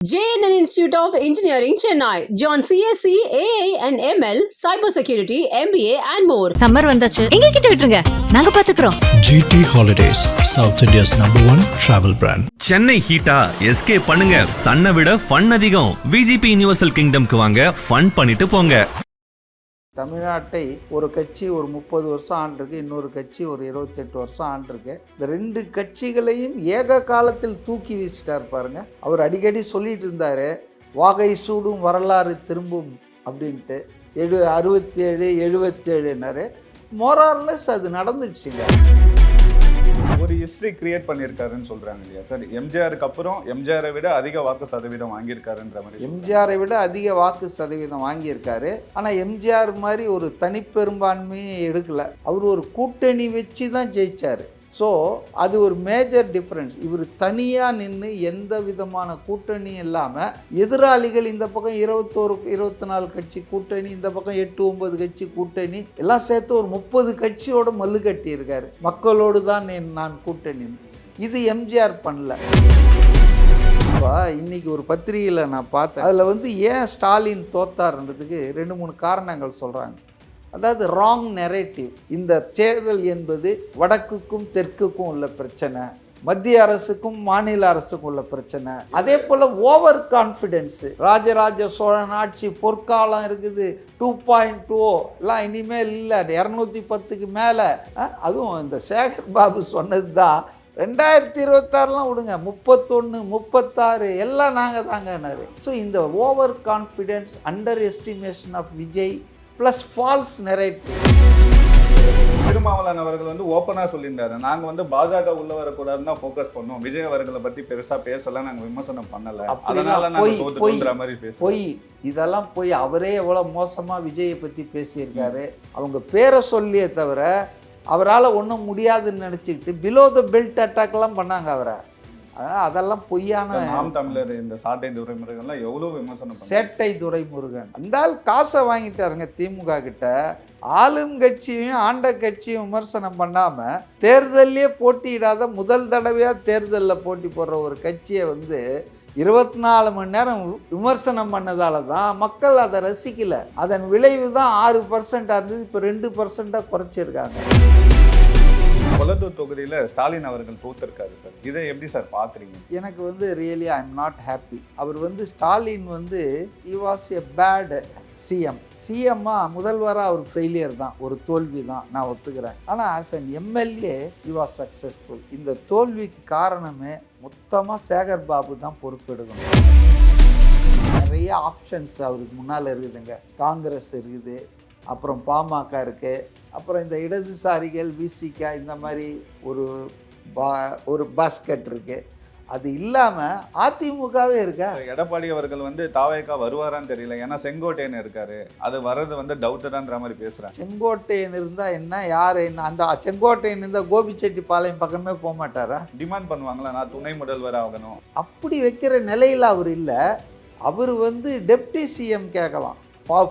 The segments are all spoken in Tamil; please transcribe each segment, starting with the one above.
JNN Institute of Engineering, Chennai. Join CSC, AI and ML, Cybersecurity, MBA and more. Summer வந்தாச்சு. எங்க கிட்ட விட்டுருங்க. நாங்க பாத்துக்கிறோம். GT Holidays, South India's #1 travel brand. Chennai ஹீட்டா எஸ்கேப் பண்ணுங்க. சன்னை விட ஃபன் அதிகம். VGP யுனிவர்சல் கிங்டம்க்கு வாங்க, ஃபன் பண்ணிட்டு போங்க. தமிழ்நாட்டை ஒரு கட்சி ஒரு 30 வருஷம் ஆண்டிருக்கு, இன்னொரு கட்சி ஒரு 28 வருஷம் ஆண்டிருக்கு. இந்த ரெண்டு கட்சிகளையும் ஏக காலத்தில் தூக்கி வீசிட்டார் பாருங்க. அவர் அடிக்கடி சொல்லிட்டு இருந்தாரு, வாகை சூடும் வரலாறு திரும்பும் அப்படின்ட்டு. 67 77னாரு. மோரார்லெஸ் அது நடந்துடுச்சுங்க. ஒரு ஹிஸ்ட்ரி கிரியேட் பண்ணியிருக்காருன்னு சொல்றாங்க இல்லையா சார்? எம்ஜிஆருக்கு அப்புறம் எம்ஜிஆரை விட அதிக வாக்கு சதவீதம் வாங்கியிருக்காருன்ற மாதிரி. எம்ஜிஆரை விட அதிக வாக்கு சதவீதம் வாங்கியிருக்காரு. ஆனால் எம்ஜிஆர் மாதிரி ஒரு தனிப்பெரும்பான்மையை எடுக்கல. அவர் ஒரு கூட்டணி வச்சு தான் ஜெயிச்சார். ஸோ அது ஒரு மேஜர் டிஃப்ரென்ஸ். இவர் தனியாக நின்று எந்த விதமான கூட்டணியும் இல்லாமல், எதிராளிகள் இந்த பக்கம் 21 24 கட்சி கூட்டணி, இந்த பக்கம் 8 9 கட்சி கூட்டணி, எல்லாம் சேர்த்து ஒரு 30 கட்சியோட மல்லு கட்டி இருக்காரு. மக்களோடு தான் நான் கூட்டணி. இது எம்ஜிஆர் பண்ணல. இன்னைக்கு ஒரு பத்திரிகையில் நான் பார்த்தேன். அதில் ஏன் ஸ்டாலின் தோத்தார்ன்றதுக்கு 2-3 காரணங்கள் சொல்கிறாங்க. அதாவது ராங் நெரேட்டிவ். இந்த தேர்தல் என்பது வடக்குக்கும் தெற்குக்கும் உள்ள பிரச்சனை, மத்திய அரசுக்கும் மாநில அரசுக்கும் உள்ள பிரச்சனை. அதே போல் ஓவர் கான்ஃபிடென்ஸு. ராஜராஜ சோழன் ஆட்சி பொற்காலம் இருக்குது, 2.0 எல்லாம் இனிமேல் இல்லை, 210க்கு மேலே. அதுவும் இந்த சேகர் பாபு சொன்னது தான். 2026 விடுங்க, 31 36 எல்லாம் நாங்கள் தாங்கன்னாரு. ஸோ இந்த overconfidence, underestimation of Vijay plus false narrative. Thirumavalavan அவர்கள் ஓப்பனாக சொல்லியிருந்தாரு, நாங்கள் பாஜக உள்ள வரக்கூடாதுன்னு தான் ஃபோக்கஸ் பண்ணோம், விஜய் அவர்களை பற்றி பெருசாக பேசலாம், நாங்கள் விமர்சனம் பண்ணலை, அதனால நாங்கள் மாதிரி பேசுவோம். போய் இதெல்லாம் போய் அவரே எவ்வளோ மோசமாக விஜயை பற்றி பேசியிருக்காரு. அவங்க பேரை சொல்லியே தவிர அவரால் ஒன்றும் முடியாதுன்னு நினச்சிக்கிட்டு பிலோ த பெல்ட் அட்டாக்லாம் பண்ணாங்க அவரை. அதனால் அதெல்லாம் பொய்யான. நாம் தமிழர் இந்த சாட்டை துரைமுருகன்லாம் எவ்வளோ விமர்சனம், சேட்டை துரைமுருகன் அந்த ஆள் காசை வாங்கிட்டாருங்க திமுக கிட்ட. ஆளும் கட்சியும் ஆண்ட கட்சியும் விமர்சனம் பண்ணாமல், தேர்தலே போட்டியிடாத முதல் தடவையாக தேர்தலில் போட்டி போடுற ஒரு கட்சியை 24 மணி நேரம் விமர்சனம் பண்ணதால தான் மக்கள் அதை ரசிக்கல. அதன் விளைவு தான் 6% இருந்தது, இப்போ 2% குறைச்சிருக்காங்க. கொளத்தூர் தொகுதியில் ஸ்டாலின் அவர்கள் தோத்திருக்காரு சார். இதை எப்படி சார் பார்க்குறீங்க? எனக்கு really I am not happy. அவர் Stalin he was a bad சிஎம்மா முதல்வராக அவர் ஃபெயிலியர் தான், ஒரு தோல்வி தான், நான் ஒத்துக்கிறேன். ஆனால் as an MLA he was successful. இந்த தோல்விக்கு காரணமே மொத்தமாக சேகர் பாபு தான் பொறுப்பெடுக்கணும். நிறைய ஆப்ஷன்ஸ் அவருக்கு முன்னால் இருக்குதுங்க. காங்கிரஸ் இருக்குது, அப்புறம் பாமக இருக்குது, அப்புறம் இந்த இடதுசாரிகள் விசிகா, இந்த மாதிரி ஒரு பாஸ்கெட் இருக்குது. அது இல்லாமல் அதிமுகவே இருக்கா. எடப்பாடி அவர்கள் தாவேக்கா வருவாரான்னு தெரியல, ஏன்னா செங்கோட்டையன் இருக்காரு, அது வர்றது டவுட்டடான்ற மாதிரி பேசுகிறாங்க. செங்கோட்டையன் இருந்தால் என்ன, யார் என்ன, அந்த செங்கோட்டையன் இருந்தால் கோபிச்செட்டிப்பாளையம் பக்கமே போக மாட்டாரா? டிமாண்ட் பண்ணுவாங்களா, நான் துணை முதல்வர் ஆகணும். அப்படி வைக்கிற நிலையில் அவர் இல்லை. அவர் டெப்டி சிஎம் கேட்கலாம்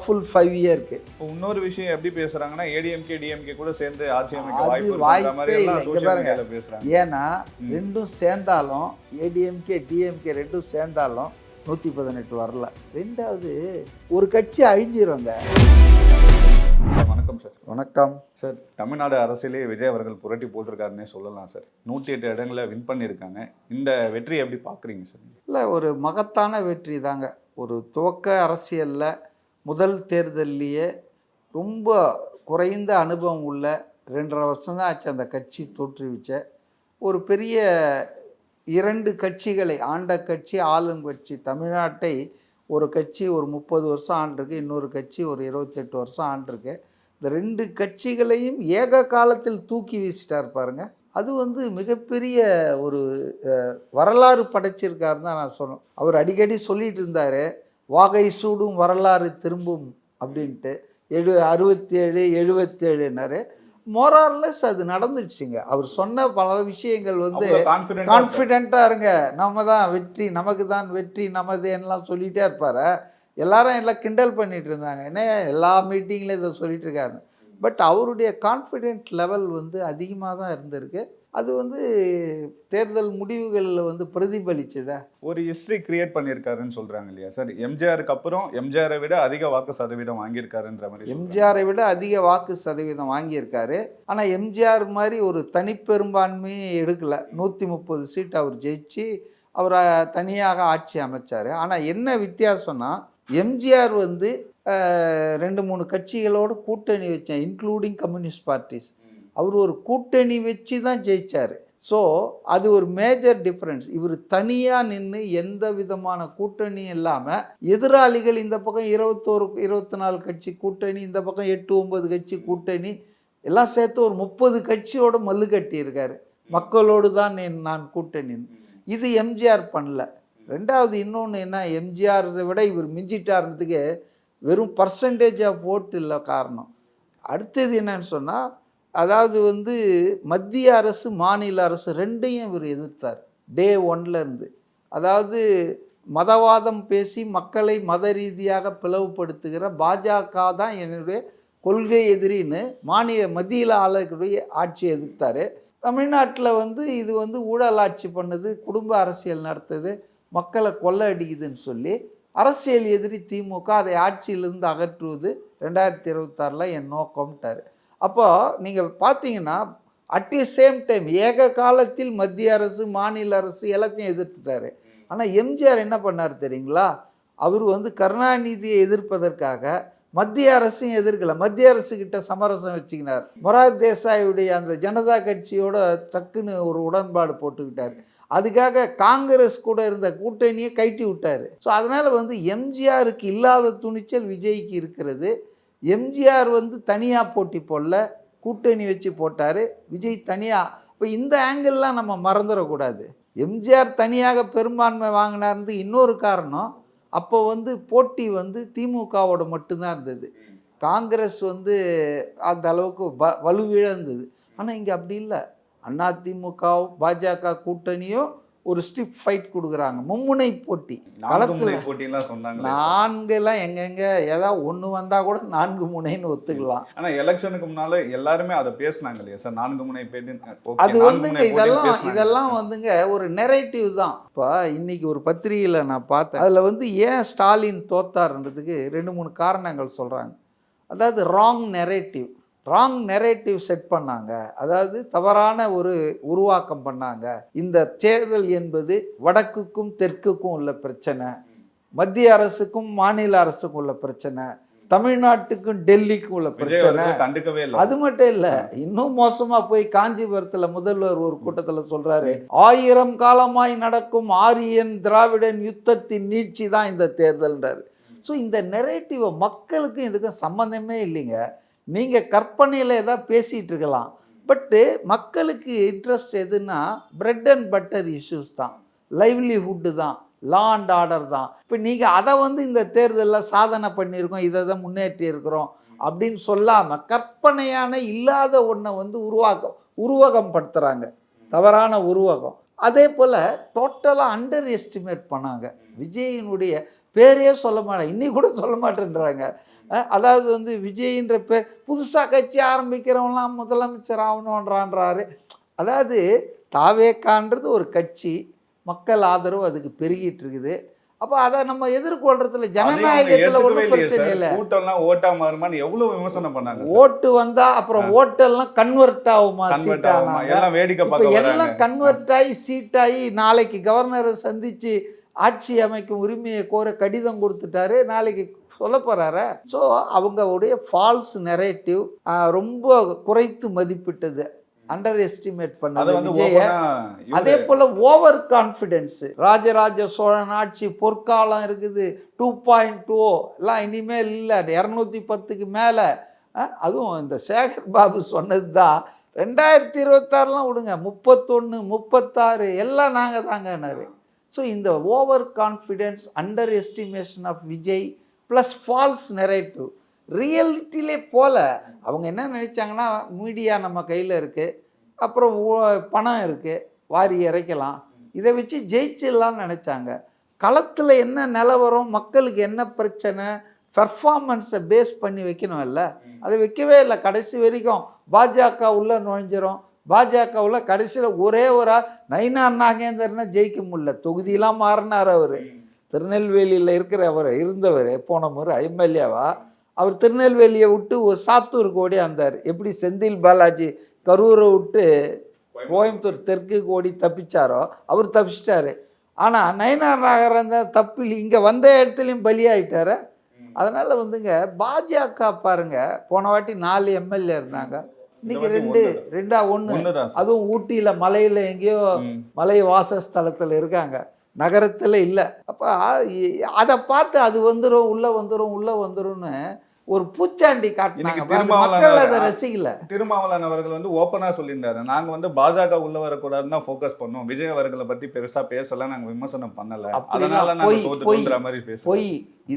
ஃபுல் 5 இயருக்கு. இன்னொரு விஷயம் எப்படி பேசுறாங்கன்னா, ஏடிஎம்கே டிஎம்கே கூட சேர்ந்து ஆட்சி அமைக்க வாய்ப்பே இல்லை பேசுறாங்க. ஏன்னா ரெண்டும் சேர்ந்தாலும், ஏடிஎம்கே டிஎம்கே ரெண்டும் சேர்ந்தாலும் 118 வரல. ரெண்டாவது ஒரு கட்சி அழிஞ்சிருங்க. வணக்கம் சார். வணக்கம் சார். தமிழ்நாடு அரசியலே விஜய் அவர்கள் புரட்டி போட்டிருக்காருன்னே சொல்லலாம் சார். 108 இடங்களை வின் பண்ணியிருக்காங்க. இந்த வெற்றியை எப்படி பார்க்குறீங்க சார்? இல்லை, ஒரு மகத்தான வெற்றி தாங்க. ஒரு துவக்க அரசியலில் முதல் தேர்தல்லையே ரொம்ப குறைந்த அனுபவம் உள்ள 2.5 வருஷம் தான் ஆச்சு அந்த கட்சி தோற்றுவிச்ச ஒரு பெரிய 2 கட்சிகளை, ஆண்ட கட்சி ஆளும் கட்சி. தமிழ்நாட்டை ஒரு கட்சி ஒரு 30 வருஷம் ஆண்டிருக்கு, இன்னொரு கட்சி ஒரு 28 வருஷம் ஆண்டிருக்கு. இந்த 2 கட்சிகளையும் ஏக காலத்தில் தூக்கி வீசிட்டார் பாருங்க. அது மிகப்பெரிய ஒரு வரலாறு படைச்சிருக்காருன்னு தான் நான் சொல்லணும். அவர் அடிக்கடி சொல்லிட்டு இருந்தார், வாகை சூடும் வரலாறு திரும்பும் அப்படின்ட்டு. 67 77னாரு. மோரார்லெஸ் அது நடந்துடுச்சுங்க. அவர் சொன்ன பல விஷயங்கள் கான்ஃபிடென்ட்டாக இருங்க, நம்ம தான் வெற்றி, நமக்கு தான் வெற்றி, நமதேன்னெலாம் சொல்லிகிட்டே இருப்பார். எல்லாரும் எல்லாம் கிண்டல் பண்ணிகிட்டு இருந்தாங்க, என்ன எல்லா மீட்டிங்லையும் இதை சொல்லிட்டு இருக்காரு. பட் அவருடைய கான்ஃபிடென்ட் லெவல் அதிகமாக தான் இருந்திருக்கு. அது வந்து தேர்தல் முடிவுகளில் வந்து பிரதிபலிச்சதா? ஒரு ஹிஸ்டரி கிரியேட் பண்ணியிருக்காருன்னு சொல்றாங்க இல்லையா சார்? எம்ஜிஆருக்கு அப்புறம் எம்ஜிஆரை விட அதிக வாக்கு சதவீதம் வாங்கியிருக்காருன்ற மாதிரி. எம்ஜிஆரை விட அதிக வாக்கு சதவீதம் வாங்கியிருக்காரு. ஆனால் எம்ஜிஆர் மாதிரி ஒரு தனிப்பெரும்பான்மையை எடுக்கலை. 130 சீட் அவர் ஜெயிச்சு அவரை தனியாக ஆட்சி அமைச்சார். ஆனால் என்ன வித்தியாசம்னா, எம்ஜிஆர் வந்து 2-3 கட்சிகளோடு கூட்டணி வச்சேன், இன்க்ளூடிங் கம்யூனிஸ்ட் பார்ட்டிஸ். அவர் ஒரு கூட்டணி வச்சு தான் ஜெயிச்சார். ஸோ அது ஒரு மேஜர் டிஃப்ரென்ஸ். இவர் தனியாக நின்று எந்த விதமான கூட்டணியும் இல்லாமல், எதிராளிகள் இந்த பக்கம் 24 கட்சி கூட்டணி, இந்த பக்கம் 8-9 கட்சி கூட்டணி, எல்லாம் சேர்த்து ஒரு 30 கட்சியோட மல்லு கட்டியிருக்காரு. மக்களோடு தான் நான் கூட்டணி. இது எம்ஜிஆர் பண்ணல. ரெண்டாவது இன்னொன்று என்ன, எம்ஜிஆரை விட இவர் மிஞ்சிட்டார்ன்றதுக்கு வெறும் பர்சன்டேஜ் ஆஃப் ஓட்டு இல்லை காரணம். அடுத்தது என்னன்னு சொன்னால், அதாவது வந்து மத்திய அரசு மாநில அரசு ரெண்டையும் இவர் எதிர்த்தார் டே 1லேருந்து. அதாவது மதவாதம் பேசி மக்களை மத ரீதியாக பிளவுபடுத்துகிற பாஜக தான் என்னுடைய கொள்கை எதிரின்னு மத்தியில் ஆளக்கூடிய ஆட்சியை எதிர்த்தார். தமிழ்நாட்டில் வந்து இது வந்து ஊழல் ஆட்சி பண்ணுது, குடும்ப அரசியல் நடத்துது, மக்களை கொள்ளை அடிக்குதுன்னு சொல்லி அரசியல் எதிரி திமுக அதை ஆட்சியிலிருந்து அகற்றுவது 2026 என் நோக்கம்ட்டார். அப்போ நீங்கள் பார்த்தீங்கன்னா அட் தி சேம் டைம் ஏக காலத்தில் மத்திய அரசு மாநில அரசு எல்லாத்தையும் எதிர்த்துட்டாரு. ஆனால் எம்ஜிஆர் என்ன பண்ணார் தெரியுங்களா? அவர் வந்து கருணாநிதியை எதிர்ப்பதற்காக மத்திய அரசையும் எதிர்க்கல, மத்திய அரசுக்கிட்ட சமரசம் வச்சுக்கினார். மொரார் தேசாயுடைய அந்த ஜனதா கட்சியோட டக்குன்னு ஒரு உடன்பாடு போட்டுக்கிட்டார். அதுக்காக காங்கிரஸ் கூட இருந்த கூட்டணியை கைட்டி விட்டார். ஸோ அதனால் வந்து எம்ஜிஆருக்கு இல்லாத துணிச்சல் விஜய்க்கு இருக்கிறது. எம்ஜிஆர் வந்து தனியாக போட்டி போடல, கூட்டணி வச்சு போட்டார். விஜய் தனியாக. இப்போ இந்த ஆங்கிள்லாம் நம்ம மறந்துடக்கூடாது. எம்ஜிஆர் தனியாக பெரும்பான்மை வாங்கினார்ந்து இன்னொரு காரணம், அப்போ வந்து போட்டி வந்து திமுகவோட மட்டும்தான் இருந்தது. காங்கிரஸ் வந்து அந்த அளவுக்கு வலுவிழந்தது. ஆனால் இங்கே அப்படி இல்லை. அதிமுக பாஜக கூட்டணியும் ஒரு ஸ்டிப் ஃபைட் கொடுக்குறாங்க. மும்முனை போட்டி. களத்தில் 4 எங்கெங்க ஏதாவது ஒன்று வந்தால் கூட 4 முனைன்னு ஒத்துக்கலாம். ஆனால் எலெக்ஷனுக்கு முன்னால எல்லாருமே அதை பேசினாங்க இல்லையா சார்? 4 முனை பேட்டி அது வந்துங்க இதெல்லாம் வந்துங்க ஒரு நெரேட்டிவ் தான். இப்போ இன்னைக்கு ஒரு பத்திரிகையில் நான் பார்த்தேன், அதில் வந்து ஏன் ஸ்டாலின் தோத்தார்ன்றதுக்கு 2-3 காரணங்கள் சொல்கிறாங்க. அதாவது ராங் நெரேட்டிவ் செட் பண்ணாங்க. அதாவது தவறான ஒரு உருவாக்கம் பண்ணாங்க. இந்த தேர்தல் என்பது வடக்குக்கும் தெற்குக்கும் உள்ள பிரச்சனை, மத்திய அரசுக்கும் மாநில அரசுக்கும் உள்ள பிரச்சனை, தமிழ்நாட்டுக்கும் டெல்லிக்கும் உள்ள பிரச்சனை. கண்டுக்கவே இல்லை. அது மட்டும் இல்லை, இன்னும் மோசமா போய் காஞ்சிபுரத்தில் முதல்வர் ஒரு கூட்டத்தில் சொல்றாரு, 1000 காலமாய் நடக்கும் ஆரியன் திராவிடன் யுத்தத்தின் நீட்சி தான் இந்த தேர்தல்ன்றாரு. ஸோ இந்த நெரேட்டிவை மக்களுக்கும் இதுக்கும் சம்மந்தமே இல்லைங்க. நீங்கள் கற்பனையில் ஏதாவது பேசிகிட்டு இருக்கலாம், பட்டு மக்களுக்கு இன்ட்ரெஸ்ட் எதுன்னா பிரெட் அண்ட் பட்டர் இஷ்யூஸ் தான், லைவ்லிஹுட்டு தான், லா அண்ட் ஆர்டர் தான். இப்போ நீங்கள் அதை வந்து இந்த தேர்தலில் சாதனை பண்ணியிருக்கோம், இதை தான் முன்னேற்றி இருக்கிறோம் அப்படின்னு சொல்லாமல் கற்பனையான இல்லாத ஒன்றை வந்து உருவகம் படுத்துகிறாங்க, தவறான உருவகம். அதே போல் டோட்டலாக அண்டர் எஸ்டிமேட் பண்ணாங்க. விஜயினுடைய பேரையே சொல்ல மாட்டேன், இன்னி கூட சொல்ல மாட்டேன்றாங்க. அதாவது வந்து விஜய்ன்ற பேர், புதுசாக கட்சி ஆரம்பிக்கிறவங்களாம் முதலமைச்சர் ஆகணுன்றான்றாரு. அதாவது தாவேக்கான்றது ஒரு கட்சி, மக்கள் ஆதரவு அதுக்கு பெருகிட்டு இருக்குது. அப்போ அதை நம்ம எதிர்கொள்றதுல ஜனநாயகத்தில் ஒன்றும் பிரச்சனை இல்லை. கூட்டம்லாம் ஓட்டா மாறுமான்னு எவ்வளவு விமர்சனம் பண்ணாங்க. ஓட்டு வந்தா அப்புறம் ஓட்டெல்லாம் கன்வெர்ட் ஆகுமா, எல்லாம் கன்வெர்ட் ஆகி சீட்டாகி நாளைக்கு கவர்னரை சந்திச்சு ஆட்சி அமைக்கும் உரிமையை கோர கடிதம் கொடுத்துட்டாரு, நாளைக்கு சொல்ல போறாரு. ஸோ அவங்களுடைய ஃபால்ஸ் நெரேட்டிவ் ரொம்ப குறைத்து மதிப்பிட்டது, அண்டர் எஸ்டிமேட் பண்ணது விஜய. அதே போல ஓவர் கான்ஃபிடென்ஸ். ராஜராஜ சோழன் ஆட்சி பொற்காலம் இருக்குது, 2.0 எல்லாம் இனிமேல் இல்லை, 210க்கு மேலே. அதுவும் இந்த சேகர் பாபு சொன்னது தான். 2026 விடுங்க, 31, 36 எல்லாம் நாங்கள் தாங்கன்னாரு. ஸோ இந்த overconfidence, underestimation of Vijay plus false narrative. ரியாலிட்டியிலே போல அவங்க என்ன நினச்சாங்கன்னா, மீடியா நம்ம கையில் இருக்குது, அப்புறம் பணம் இருக்குது, வாரி இறைக்கலாம், இதை வச்சு ஜெயிச்சிடலான்னு நினச்சாங்க. களத்தில் என்ன நிலவரம், மக்களுக்கு என்ன பிரச்சனை, பெர்ஃபார்மன்ஸை பேஸ் பண்ணி வைக்கணும் இல்லை, அதை வைக்கவே இல்லை. கடைசி வரைக்கும் பாஜக உள்ளே நுழைஞ்சிரும், பாஜகவில் கடைசியில் ஒரே ஒரு நயினார் நாகேந்திரனை ஜெயிக்க முடியல. தொகுதியெல்லாம் மாறினார் அவர். திருநெல்வேலியில் இருந்தவர் போன முறை எம்எல்ஏவா அவர் திருநெல்வேலியை விட்டு ஒரு சாத்தூருக்கு ஓடி வந்தார். எப்படி செந்தில் பாலாஜி கரூரை விட்டு கோயம்புத்தூர் தெற்குக்கு ஓடி தப்பிச்சாரோ அவர் தப்பிச்சிட்டாரு. ஆனால் நயினார் நாகேந்திரன் தப்பில் இங்கே வந்த இடத்துலையும் பலியாயிட்டாரு. அதனால் வந்துங்க பாஜக பாருங்க, போன வாட்டி 4 எம்எல்ஏ இருந்தாங்க, இன்னைக்கு 1 அதுவும் ஊட்டியில் மலையில் எங்கேயோ மலை வாசஸ்தலத்தில் இருக்காங்க, நகரத்தில் இல்லை. அப்போ அதை பார்த்து அது வந்துடும் உள்ளே வந்துரும்னு ஒரு பூச்சாண்டி காட்டினாங்க. மக்கள் அதை ரசிக்கல. திருமாவளவன் அவர்கள் வந்து ஓப்பனா சொல்லியிருந்தாரு, நாங்க வந்து பாஜக உள்ள வரக்கூடாதுன்னு தான் ஃபோக்கஸ் பண்ணோம், விஜய் அவர்களை பத்தி பெருசா பேசல, நாங்க விமர்சனம் பண்ணல, அதனால நாங்க தோத்துட்டோம்ன்ற மாதிரி பேசுறோம். போய்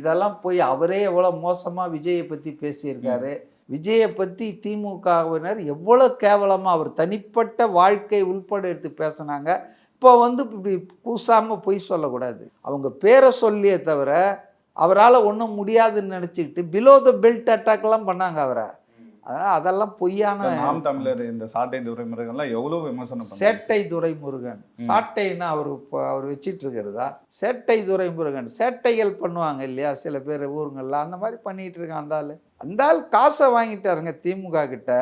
இதெல்லாம் போய் அவரே எவ்வளவு மோசமா விஜயை பத்தி பேசியிருக்காரு. விஜயை பத்தி திமுகவினர் எவ்வளவு கேவலமா அவர் தனிப்பட்ட வாழ்க்கை உள்பட எடுத்து பேசினாங்க. இப்போ வந்து இப்படி கூசாம பொய் சொல்லக்கூடாது. அவங்க பேரை சொல்லியே தவிர அவரால் ஒன்றும் முடியாதுன்னு நினச்சிக்கிட்டு பிலோ த பெல்ட் அட்டாக்லாம் பண்ணாங்க அவரை. அதனால் அதெல்லாம் பொய்யான. நாம் தமிழர் இந்த சாட்டை துரைமுருகன்லாம் எவ்வளோ விமர்சனம். சேட்டை துரைமுருகன், சாட்டைன்னா அவர் வச்சிட்டு இருக்கிறதா? சேட்டை துரைமுருகன் சேட்டைகள் பண்ணுவாங்க இல்லையா சில பேர் ஊருங்கள்லாம், அந்த மாதிரி பண்ணிட்டு இருக்கான். அந்த ஆள் காசை வாங்கிட்டாருங்க திமுக கிட்ட.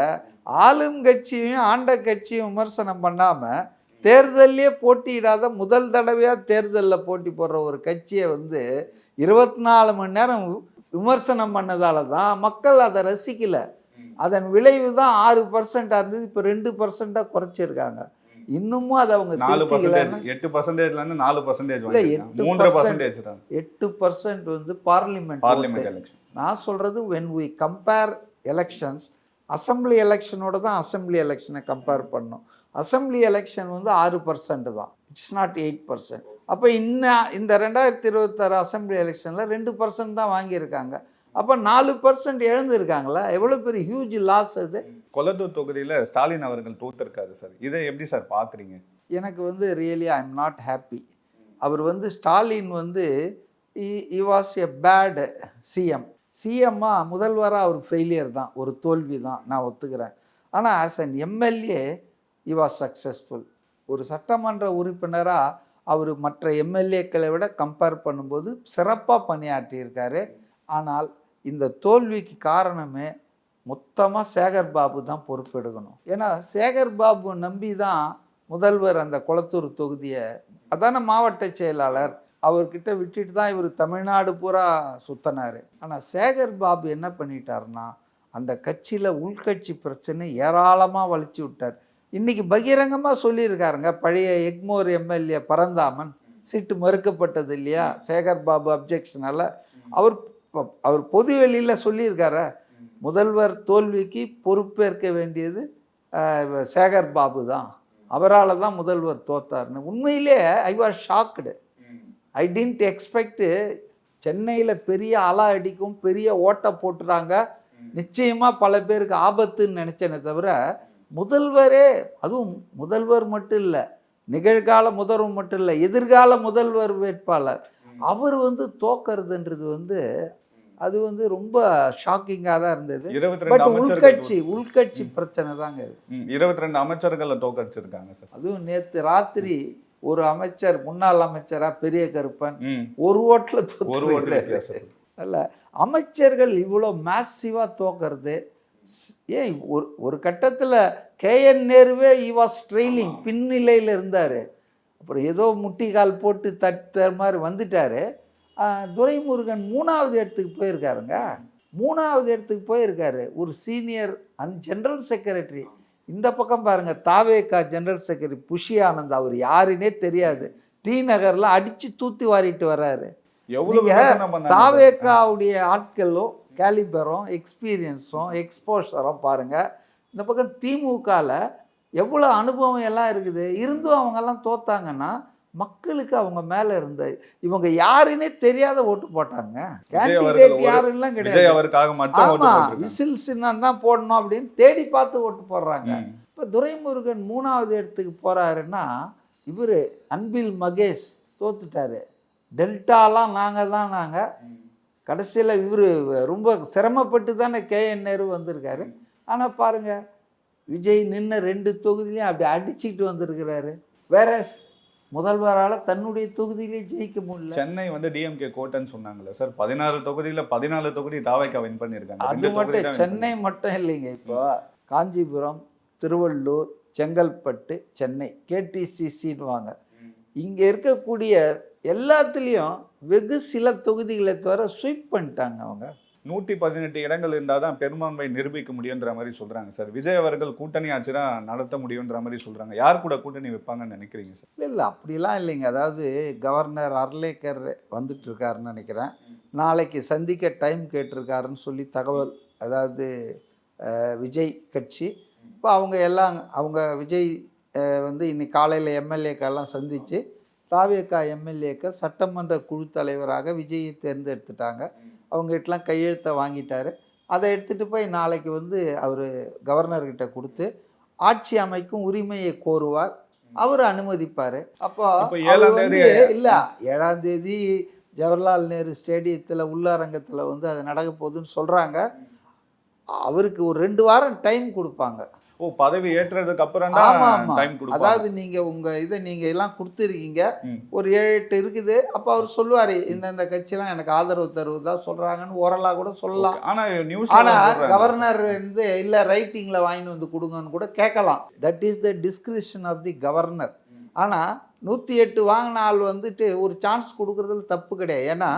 ஆளும் கட்சியும் ஆண்ட கட்சியும் விமர்சனம் பண்ணாமல் தேர்தல்லையே போட்டியிடாத முதல் தடவையாக தேர்தலில் போட்டி போடுற ஒரு கட்சியை வந்து 24 மணி நேரம் விமர்சனம் பண்ணதால தான் மக்கள் அதை ரசிக்கல. அதன் விளைவு தான் 6% இருந்தது, இப்போ 2% குறைச்சிருக்காங்க. இன்னமும் அதை அவங்க 8% வந்து பார்லிமெண்ட் எலெக்ஷன். நான் சொல்றது when we compare elections, assembly எலெக்ஷனோட தான் அசம்பிளி எலெக்ஷனை கம்பேர் பண்ணோம். அசம்பிளி எலெக்ஷன் வந்து 6% தான், இட்ஸ் நாட் 8%. அப்போ இந்த 2026 அசம்பிளி எலெக்ஷனில் 2% தான் வாங்கியிருக்காங்க. அப்போ 4% இழந்துருக்காங்களா? எவ்வளோ பெரிய ஹியூஜ் லாஸ் அது. கொளத்தூர் தொகுதியில் ஸ்டாலின் அவர்கள் தோத்துருக்காரு சார், இதை எப்படி சார் பார்க்குறீங்க? எனக்கு வந்து really I am not happy. அவர் வந்து ஸ்டாலின் வந்து he was a bad சிஎம்மா முதல்வராக அவர் ஃபெயிலியர் தான், ஒரு தோல்வி தான், நான் ஒத்துக்கிறேன். ஆனால் as an MLA he was successful. ஒரு சட்டமன்ற உறுப்பினராக அவர் மற்ற எம்எல்ஏக்களை விட கம்பேர் பண்ணும்போது சிறப்பாக பணியாற்றியிருக்காரு. ஆனால் இந்த தோல்விக்கு காரணமே மொத்தமாக சேகர் பாபு தான் பொறுப்பெடுக்கணும். ஏன்னா சேகர் பாபு நம்பி தான் முதல்வர் அந்த கொளத்தூர் தொகுதியை, அதான மாவட்ட செயலாளர், அவர்கிட்ட விட்டுட்டு தான் இவர் தமிழ்நாடு பூரா சுத்தினார். ஆனால் சேகர் பாபு என்ன பண்ணிட்டாருன்னா அந்த கட்சியில் உள்கட்சி பிரச்சனை ஏராளமாக வலிச்சு விட்டார். இன்றைக்கி பகிரங்கமாக சொல்லியிருக்காருங்க. பழைய எக்மோர் எம்எல்ஏ பரந்தாமன் சீட்டு மறுக்கப்பட்டது இல்லையா சேகர் பாபு அப்ஜெக்ஷனால், அவர் பொது வெளியில் சொல்லியிருக்காரு முதல்வர் தோல்விக்கு பொறுப்பேற்க வேண்டியது சேகர் பாபு தான், அவரால் தான் முதல்வர் தோத்தார்னு. உண்மையிலே I was shocked. I didn't expect. சென்னையில் பெரிய அலை அடிக்கும், பெரிய ஓட்டை போட்டுறாங்க, நிச்சயமாக பல பேருக்கு ஆபத்துன்னு நினச்சேனே தவிர முதல்வரே, அதுவும் முதல்வர் மட்டும் இல்லை, நிகழ்கால முதல்வர் மட்டும் இல்லை, எதிர்கால முதல்வர் வேட்பாளர் அவர் வந்து தோக்கிறதுன்றது வந்து அது வந்து ரொம்ப ஷாக்கிங்காக தான் இருந்தது. பட் உள்கட்சி பிரச்சனை தாங்க. 22 அமைச்சர்களை தோக்கடிச்சிருக்காங்க சார். அதுவும் நேற்று ராத்திரி ஒரு அமைச்சர், முன்னாள் அமைச்சரா பெரிய கருப்பன், ஒரு ஓட்டில் தோற்று. அல்ல அமைச்சர்கள் இவ்வளோ மேசிவாக தோக்கிறது ஏன்? ஒரு கட்டத்தில் கேஎன் நேருவே he was trailing, பின்னிலையில் இருந்தார். அப்புறம் ஏதோ முட்டி கால் போட்டு தட்டுற மாதிரி வந்துட்டார். துரைமுருகன் 3வது இடத்துக்கு போயிருக்காருங்க. 3வது இடத்துக்கு போயிருக்காரு. ஒரு சீனியர் ஜெனரல் செக்ரட்டரி. இந்த பக்கம் பாருங்க, தாவேகா ஜெனரல் செக்ரட்டரி புஷி ஆனந்த், அவர் யாருன்னே தெரியாது, டி நகரில் அடித்து தூத்தி வாரிட்டு வர்றாரு. தாவேகாவுடைய ஆட்களும் கேலிபரும் எக்ஸ்பீரியன்ஸும் எக்ஸ்போஷரும் பாருங்கள். இந்த பக்கம் திமுகவில் எவ்வளோ அனுபவம் எல்லாம் இருக்குது, இருந்தும் அவங்கெல்லாம் தோத்தாங்கன்னா மக்களுக்கு அவங்க மேலே இருந்த இவங்க யாருன்னே தெரியாத ஓட்டு போட்டாங்க. கேண்டிடேட் யாருலாம் கிடையாது. ஆமாம், விசில் சின்னம் தான் போடணும் அப்படின்னு தேடி பார்த்து ஓட்டு போடுறாங்க. இப்போ துரைமுருகன் 3வது இடத்துக்கு போகிறாருன்னா இவர் அன்பில் மகேஷ் தோத்துட்டாரு. டெல்டாலாம் நாங்கள் கடைசியில் இவர் ரொம்ப சிரமப்பட்டு தானே கேஎன் நேரு வந்திருக்காரு. ஆனால் பாருங்கள், விஜய் நின்ன 2 தொகுதியிலையும் அப்படி அடிச்சுக்கிட்டு வந்திருக்கிறாரு. வேற முதல்வரால் தன்னுடைய தொகுதியிலே ஜெயிக்க முடியல. சென்னை வந்து டிஎம்கே கோட்டைன்னு சொன்னாங்கல்ல சார், 16 தொகுதியில 14 தொகுதி தாவைக்கா வின் பண்ணியிருக்காங்க. அது மட்டும் சென்னை மட்டும் இல்லைங்க. இப்போ காஞ்சிபுரம், திருவள்ளூர், செங்கல்பட்டு, சென்னை கேடிசிசின்னுவாங்க. இங்கே இருக்கக்கூடிய எல்லாத்துலேயும் வெகு சில தொகுதிகளை தவிர ஸ்வீப் பண்ணிட்டாங்க அவங்க. 118 இடங்கள் இருந்தால் தான் பெரும்பான்மை நிரூபிக்க முடியுன்ற மாதிரி சொல்றாங்க சார். விஜய் அவர்கள் கூட்டணி ஆச்சுன்னா நடத்த முடியுன்ற மாதிரி சொல்றாங்க. யார் கூட கூட்டணி வைப்பாங்கன்னு நினைக்கிறீங்க சார்? இல்லை அப்படிலாம் இல்லைங்க. அதாவது கவர்னர் அர்லேக்கர் வந்துட்டு இருக்காருன்னு நினைக்கிறேன். நாளைக்கு சந்திக்க டைம் கேட்டிருக்காருன்னு சொல்லி தகவல். அதாவது விஜய் கட்சி இப்போ அவங்க விஜய் வந்து இன்னைக்கு காலையில் எம்எல்ஏக்கெல்லாம் சந்தித்து தாவேக்கா எம்எல்ஏக்கள் சட்டமன்ற குழு தலைவராக விஜயை தேர்ந்தெடுத்துட்டாங்க. அவங்ககிட்டலாம் கையெழுத்தை வாங்கிட்டாரு. அதை எடுத்துகிட்டு போய் நாளைக்கு வந்து அவர் கவர்னர்கிட்ட கொடுத்து ஆட்சி அமைக்கும் உரிமையை கோருவார். அவர் அனுமதிப்பார். அப்போ வந்து இல்லை 7ஆம் தேதி ஜவஹர்லால் நேரு ஸ்டேடியத்தில் உள்ளரங்கத்தில் வந்து அது நடக்க போகுதுன்னு சொல்கிறாங்க. அவருக்கு ஒரு 2 வாரம் டைம் கொடுப்பாங்க. ஓ, பதவி ஏற்றதுக்கு அப்புறம் டைம் கொடுப்பாங்க. அதாவது நீங்கள் உங்கள் இதை நீங்கள் எல்லாம் கொடுத்துருக்கீங்க, ஒரு 7-8 இருக்குது. அப்போ அவர் சொல்லுவார் இந்த கட்சியெல்லாம் எனக்கு ஆதரவு தருவதா சொல்கிறாங்கன்னு ஓரலாக கூட சொல்லலாம். ஆனால் கவர்னர் வந்து இல்லை ரைட்டிங்கில் வாங்கிட்டு வந்து கொடுங்கன்னு கூட கேட்கலாம். That is the description of the governor. ஆனால் 108 வாங்கின ஆள் வந்துட்டு ஒரு சான்ஸ் கொடுக்குறதுல தப்பு கிடையாது. ஏன்னா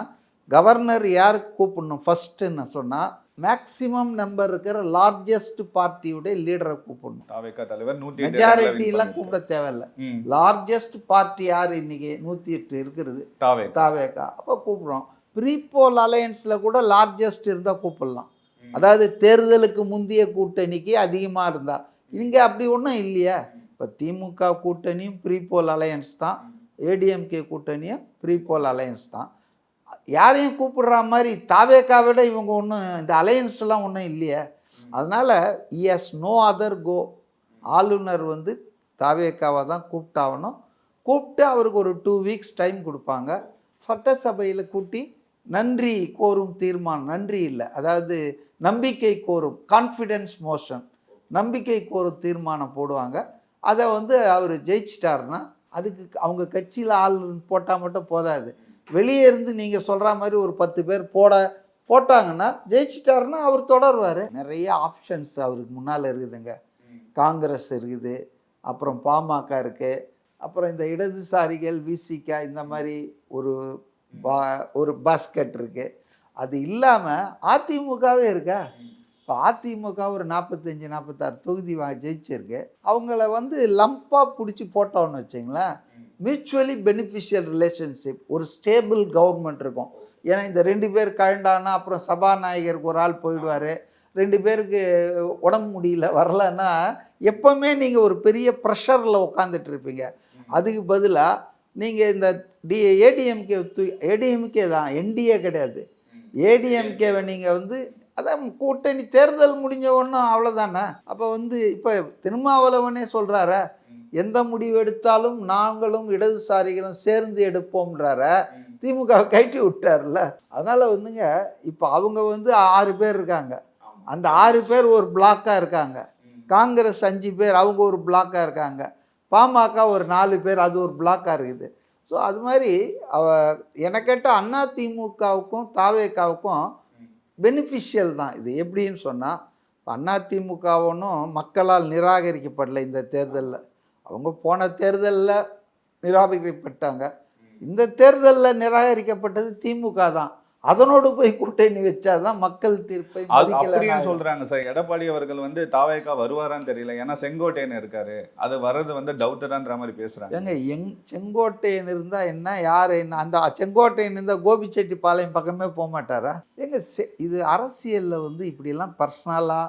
கவர்னர் யாருக்கு கூப்பிடணும் ஃபஸ்ட்டுன்னு சொன்னால் மேக்சிமம் நம்பர் இருக்கிற லார்ஜஸ்ட் பார்ட்டியுடைய லீடரை கூப்பிடணும். தாவேக்கா தலைவர் மெஜாரிட்டிலாம் கூப்பிட தேவையில்லை. லார்ஜஸ்ட் பார்ட்டி யார் இன்னைக்கு 108 இருக்கிறது? தாவேக்கா. அப்போ கூப்பிடுறோம். ப்ரீபோல் அலையன்ஸில் கூட லார்ஜஸ்ட் இருந்தால் கூப்பிடலாம். அதாவது தேர்தலுக்கு முந்தைய கூட்டணிக்கு அதிகமாக இருந்தால். இங்கே அப்படி ஒன்றும் இல்லையா? இப்போ திமுக கூட்டணியும் ப்ரீபோல் அலையன்ஸ் தான், ஏடிஎம்கே கூட்டணியும் ப்ரீபோல் அலையன்ஸ் தான். யாரையும் கூப்பிடுற மாதிரி தாவேக்கா விட இவங்க ஒன்றும் இந்த அலையன்ஸ்லாம் ஒன்றும் இல்லையே. அதனால் எஸ் நோ அதர் கோ. ஆளுநர் வந்து தாவேக்காவை தான் கூப்பிட்டாகணும். கூப்பிட்டு அவருக்கு ஒரு 2 வீக்ஸ் டைம் கொடுப்பாங்க. சட்டசபையில் கூட்டி நன்றி கோரும் தீர்மானம், நன்றி இல்லை, அதாவது நம்பிக்கை கோரும் கான்ஃபிடென்ஸ் மோஷன், நம்பிக்கை கோரும் தீர்மானம் போடுவாங்க. அதை வந்து அவர் ஜெயிச்சிட்டாருன்னா அதுக்கு அவங்க கட்சியில் ஆள் போட்டால் மட்டும் போதாது. வெளியே இருந்து நீங்கள் சொல்கிற மாதிரி ஒரு 10 பேர் போட்டாங்கன்னா ஜெயிச்சிட்டாருன்னா அவர் தொடருவார். நிறைய ஆப்ஷன்ஸ் அவருக்கு முன்னால் இருக்குதுங்க. காங்கிரஸ் இருக்குது, அப்புறம் பாமக இருக்குது, அப்புறம் இந்த இடதுசாரிகள் விசிகா, இந்த மாதிரி ஒரு பாஸ்கெட் இருக்குது. அது இல்லாமல் அதிமுகவே இருக்கா. இப்போ அதிமுக ஒரு 45-46 தொகுதி ஜெயிச்சிருக்கு. அவங்கள வந்து லம்பாக பிடிச்சி போட்டோன்னு வச்சிங்களேன், மியூச்சுவலி பெனிஃபிஷியல் ரிலேஷன்ஷிப், ஒரு ஸ்டேபிள் கவர்மெண்ட் இருக்கும். ஏன்னா இந்த 2 பேர் கழண்டானா அப்புறம் சபாநாயகருக்கு ஒரு ஆள் போயிடுவார். 2 பேருக்கு உடம்பு முடியல வரலன்னா எப்போவுமே நீங்கள் ஒரு பெரிய ப்ரெஷரில் உட்காந்துட்டு இருப்பீங்க. அதுக்கு பதிலாக நீங்கள் இந்த ஏடிஎம்கே தான், என்டிஏ கிடையாது, ஏடிஎம்கேவை நீங்கள் வந்து அதான் கூட்டணி தேர்தல் முடிஞ்ச ஒன்றும் அவ்வளோதானே. அப்போ வந்து இப்போ திருமாவளவனே சொல்கிறார எந்த முடிவு எடுத்தாலும் நாங்களும் இடதுசாரிகளும் சேர்ந்து எடுப்போம்ன்றார. திமுகவை கட்டி விட்டார்ல. அதனால் வந்துங்க இப்போ அவங்க வந்து 6 பேர் இருக்காங்க. அந்த 6 பேர் ஒரு பிளாக்காக இருக்காங்க. காங்கிரஸ் 5 பேர் அவங்க ஒரு பிளாக்காக இருக்காங்க. பாமக ஒரு 4 பேர் அது ஒரு பிளாக்காக இருக்குது. ஸோ அது மாதிரி எனக்கு கேட்டால் அதிமுகவுக்கும் தாவேக்காவுக்கும் பெனிஃபிஷியல் தான் இது. எப்படின்னு சொன்னால் அதிமுகவனும் மக்களால் நிராகரிக்கப்படலை இந்த தேர்தலில். அவங்க போன தேர்தலில் நிராகரிக்கப்பட்டாங்க. இந்த தேர்தலில் நிராகரிக்கப்பட்டது திமுக தான். அதனோடு போய் கூட்டணி வச்சாதான் மக்கள் தீர்ப்பை சொல்றாங்க சார். எடப்பாடி அவர்கள் வந்து தாவேக்கா வருவாரான்னு தெரியல, ஏன்னா செங்கோட்டையன் இருக்காரு, அது வர்றது வந்து டவுட்டடான்ற மாதிரி பேசுறாங்க. செங்கோட்டையன் இருந்தா என்ன, யார் என்ன, அந்த செங்கோட்டையன் இருந்தா கோபிச்செட்டிப்பாளையம் பக்கமே போக மாட்டாரா? இது அரசியல்ல வந்து இப்படிலாம் பர்சனலா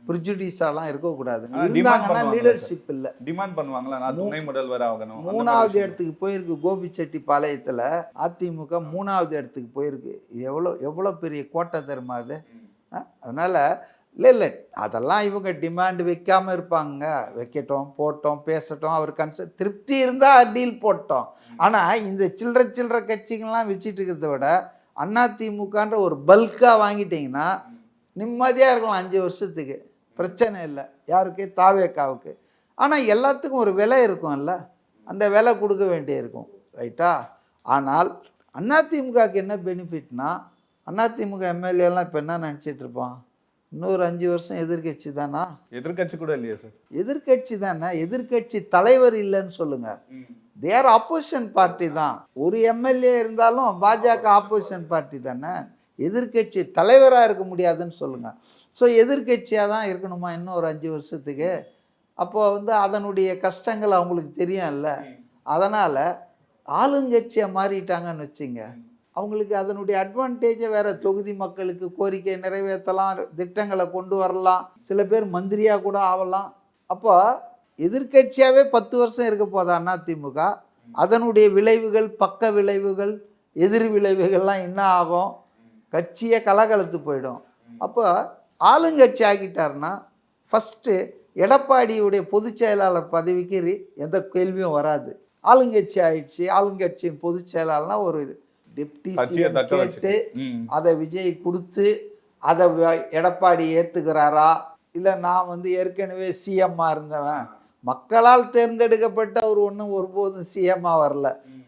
ப்ரிஜுடிஸாலாம் இருக்கக்கூடாது. இருந்தாங்கன்னா லீடர்ஷிப் இல்லை. டிமாண்ட் பண்ணுவாங்களா, நான் துணை முதல்வர் ஆகணும். 3வது இடத்துக்கு போயிருக்கு கோபிச்செட்டிப்பாளையத்தில். அதிமுக 3வது இடத்துக்கு போயிருக்கு. எவ்வளோ பெரிய கோட்டை தருமா அது? அதனால் இல்லை அதெல்லாம் இவங்க டிமாண்ட் வைக்காமல் இருப்பாங்க. வைக்கட்டும், போட்டோம், பேசட்டும், அவர் திருப்தி இருந்தால் டீல் போட்டோம். ஆனால் இந்த சில்லற கட்சிகள்லாம் வச்சுட்டு இருக்கிறத விட அதிமுகன்ற ஒரு பல்காக வாங்கிட்டிங்கன்னா நிம்மதியாக இருக்கலாம். 5 வருஷத்துக்கு பிரச்சனை இல்லை. யாருக்கு? தாவேக்காவுக்கு. ஆனால் எல்லாத்துக்கும் ஒரு விலை இருக்கும்ல, அந்த விலை கொடுக்க வேண்டியிருக்கும், ரைட்டா? ஆனால் அதிமுகவுக்கு என்ன பெனிஃபிட்னா, அதிமுக எம்எல்ஏலாம் இப்போ என்ன நினச்சிட்டு இருப்பான், இன்னொரு 5 வருஷம் எதிர்கட்சி தானா? எதிர்கட்சி கூட இல்லையா சார்? எதிர்கட்சி தானே, எதிர்கட்சி தலைவர் இல்லைன்னு சொல்லுங்க. தேர் ஆப்போசிஷன் பார்ட்டி தான். ஒரு எம்எல்ஏ இருந்தாலும் பாஜக ஆப்போசிஷன் பார்ட்டி தானே, எதிர்கட்சி தலைவராக இருக்க முடியாதுன்னு சொல்லுங்க. ஸோ எதிர்கட்சியாக தான் இருக்கணுமா இன்னும் ஒரு 5 வருஷத்துக்கு? அப்போ வந்து அதனுடைய கஷ்டங்கள் அவங்களுக்கு தெரியும்ல. அதனால் ஆளுங்கட்சியாக மாறிட்டாங்கன்னு வச்சுங்க, அவங்களுக்கு அதனுடைய அட்வான்டேஜை வேறு, தொகுதி மக்களுக்கு கோரிக்கை நிறைவேற்றலாம், திட்டங்களை கொண்டு வரலாம், சில பேர் மந்திரியாக கூட ஆகலாம். அப்போ எதிர்கட்சியாகவே 10 வருஷம் இருக்க போதா அதிமுக? அதனுடைய விளைவுகள், பக்க விளைவுகள், எதிர் விளைவுகள்லாம் என்ன ஆகும்? கட்சியை கலகலத்து போயிடும். அப்போ ஆளுங்கட்சி ஆகிட்டார்னா ஃபஸ்ட்டு எடப்பாடியுடைய பொதுச் செயலாளர் பதவிக்கு எந்த கேள்வியும் வராது. ஆளுங்கட்சி ஆயிடுச்சு, ஆளுங்கட்சியின் பொதுச் செயலாளர்னா ஒரு டெப்டி சிஎம் கேட்டு அதை விஜய் கொடுத்து அதை எடப்பாடி ஏற்றுக்கிறாரா, இல்லை நான் வந்து ஏற்கனவே சிஎம்மாக இருந்தவன், மக்களால் தேர்ந்தெடுக்கப்பட்ட அவர் ஒன்றும் ஒருபோதும் சிஎம்மாக வரல,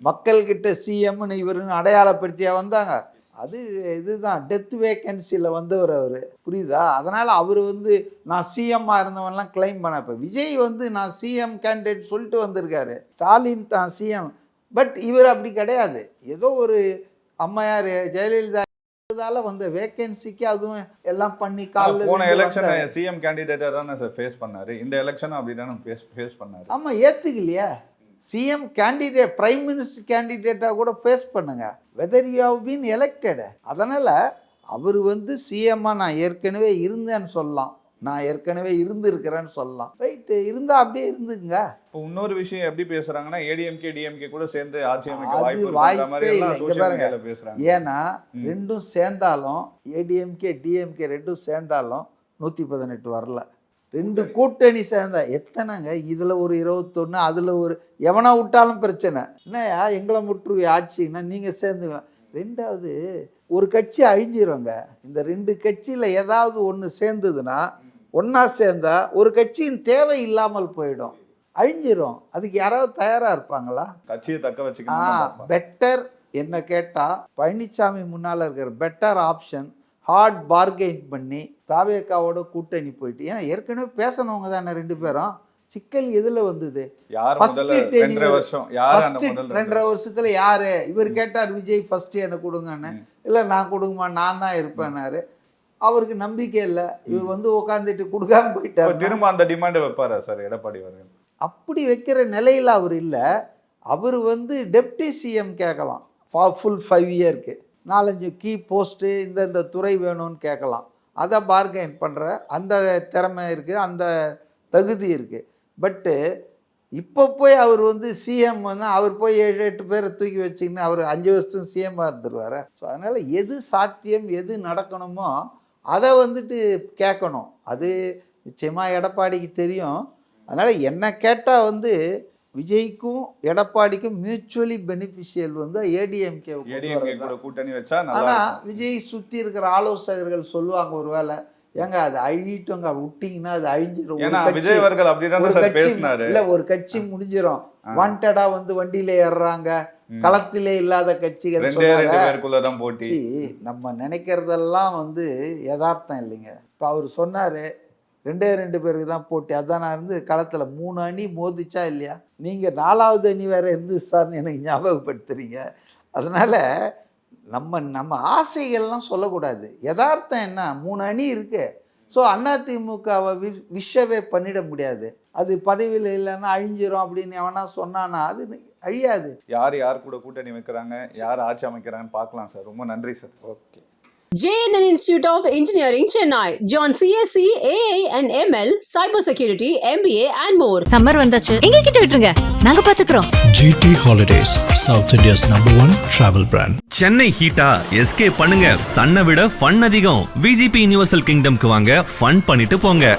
மக்கள்கிட்ட சிஎம்னு இவருன்னு அடையாளப்படுத்தியா வந்தாங்க. அது இதுதான் டெத் வேக்கன்சியில் வந்தவர் அவர், புரியுதா? அதனால் அவர் வந்து நான் சிஎம்மாக இருந்தவன்லாம் கிளைம் பண்ண, இப்போ விஜய் வந்து நான் சிஎம் கேண்டிடேட் சொல்லிட்டு வந்திருக்காரு, ஸ்டாலின் தான் சிஎம். பட் இவர் அப்படி கிடையாது. ஏதோ ஒரு அம்மையார் ஜெயலலிதா வந்த வேக்கன்சிக்கு அதுவும் எல்லாம் பண்ணி காலையில் போன எலெக்ஷன் சிஎம் கேண்டிடேட்டாக தானே சார் ஃபேஸ் பண்ணாரு, இந்த எலெக்ஷன் அப்படி தானே ஃபேஸ் பண்ணாரு. ஆமாம், ஏற்றுக்கலையா? சிஎம் கேண்டிடேட், பிரைம் மினிஸ்டர் கேண்டிடேட்டாக கூட ஃபேஸ் பண்ணுங்க, whether you have been elected. அதனால் அவர் வந்து சிஎம்மாக நான் ஏற்கனவே இருந்தேன்னு சொல்லலாம், நான் ஏற்கனவே இருந்திருக்கிறேன்னு சொல்லலாம், ரைட்டு, இருந்தால் அப்படியே இருந்துங்க. இப்போ இன்னொரு விஷயம் எப்படி பேசுறாங்கன்னா, ஏடிஎம்கே டிஎம்கே கூட சேர்ந்து ஆட்சி அமைக்க வாய்ப்பே இல்லை. இங்கே பாருங்க, பேசுறாங்க. ஏன்னா ரெண்டும் சேர்ந்தாலும், ஏடிஎம்கே டிஎம்கே ரெண்டும் சேர்ந்தாலும் 118 வரல. 2 கூட்டணி சேர்ந்தா எத்தனைங்க? இதில் ஒரு 21, அதில் ஒரு எவனா விட்டாலும் பிரச்சனை. என்னையா எங்களை முற்றுவி ஆட்சின்னா நீங்கள் சேர்ந்துக்கலாம். ரெண்டாவது, ஒரு கட்சி அழிஞ்சிருங்க. இந்த 2 கட்சியில் ஏதாவது ஒன்று சேர்ந்ததுன்னா, ஒன்றா சேர்ந்தா ஒரு கட்சியின் தேவை இல்லாமல் போயிடும், அழிஞ்சிரும். அதுக்கு யாராவது தயாராக இருப்பாங்களா? கட்சியை தக்க வச்சுக்கணும். பெட்டர் என்ன கேட்டால், பழனிசாமி முன்னால் இருக்கிற பெட்டர் ஆப்ஷன் ஹார்ட் பார்கெயின் பண்ணி தாவேக்காவோட கூட்டணி போயிட்டு, ஏன்னா ஏற்கனவே பேசினவங்க தானே 2 பேரும். சிக்கல் எதில் வந்தது? 2.5 வருஷத்துல யாரு? இவர் கேட்டார் விஜய் ஃபர்ஸ்ட் எனக்கு கொடுங்கன்னு, இல்லை நான் கொடுங்கம்மா நான் தான் இருப்பேன்னாரு. அவருக்கு நம்பிக்கை இல்லை, இவர் வந்து உட்காந்துட்டு கொடுக்காம போயிட்டார். திரும்ப அந்த டிமாண்டை வைப்பாரா சார் எடப்பாடி அவர்கள்? அப்படி வைக்கிற நிலையில் அவர் இல்லை. அவர் வந்து டெப்டி சிஎம் கேட்கலாம், ஃபுல் 5 இயருக்கு 4-5 கீ போஸ்ட்டு இந்த துறை வேணும்னு கேட்கலாம். அதை பார்கெயின் பண்ணுற அந்த திறமை இருக்குது, அந்த தகுதி இருக்குது. பட்டு இப்போ போய் அவர் வந்து சிஎம் வந்து அவர் போய் 7-8 பேரை தூக்கி வச்சிங்கன்னு அவர் 5 வருஷம் சிஎம்மாக இருந்துருவார். ஸோ அதனால் எது சாத்தியம், எது நடக்கணுமோ அதை வந்துட்டு கேட்கணும். அது நிச்சயமாக எடப்பாடிக்கு தெரியும். அதனால் என்ன கேட்டால் வந்து விஜய்க்கும் எடப்பாடிக்கும் மியூச்சுவலி பெனிஃபிஷியல் வந்து ஏடிஎம்கே கூட்டணி வச்சா. ஆனால் விஜய் சுற்றி இருக்கிற ஆலோசகர்கள் சொல்லுவாங்க, ஒரு வேளை ஏங்க அது அழிட்டோங்க, விட்டீங்கன்னா அது அழிஞ்சிடும், இல்லை ஒரு கட்சி முடிஞ்சிடும், வாண்டடா வந்து வண்டியில ஏறுறாங்க, களத்திலே இல்லாத கட்சிகள் போட்டி. நம்ம நினைக்கிறதெல்லாம் வந்து யதார்த்தம் இல்லைங்க. இப்போ அவர் சொன்னாரு 2 பேருக்கு தான் போட்டி, அதான் நான் இருந்து களத்தில் 3 அணி மோதிச்சா இல்லையா? நீங்கள் 4வது அணி வேற இருந்து சார்னு எனக்கு ஞாபகப்படுத்துறீங்க. அதனால நம்ம ஆசைகள்லாம் சொல்லக்கூடாது. யதார்த்தம் என்ன, 3 அணி இருக்கு. ஸோ அதிமுகவை விஷவே பண்ணிட முடியாது. அது பதவியில் இல்லைன்னா அழிஞ்சிரும் அப்படின்னு எவனா சொன்னானா அது அழியாது. யார் கூட கூட்டணி வைக்கிறாங்க, யார் ஆட்சி அமைக்கிறாங்கன்னு பார்க்கலாம் சார். ரொம்ப நன்றி sir. Okay. JNN Institute of Engineering, Chennai. Join CSC, AA and ML, Cybersecurity, MBA and more. Summer வந்தாச்சு, எங்க கிட்ட விட்டுருங்க, நாங்க பாத்துக்கிறோம். GT Holidays, South India's #1 travel brand. Chennai ஹீட்டா எஸ்கேப் பண்ணுங்க. சன்னை விட ஃபன் அதிகம். விஜிபி யுனிவர்சல் கிங்டம்க்கு வாங்க, ஃபன் பண்ணிட்டு போங்க.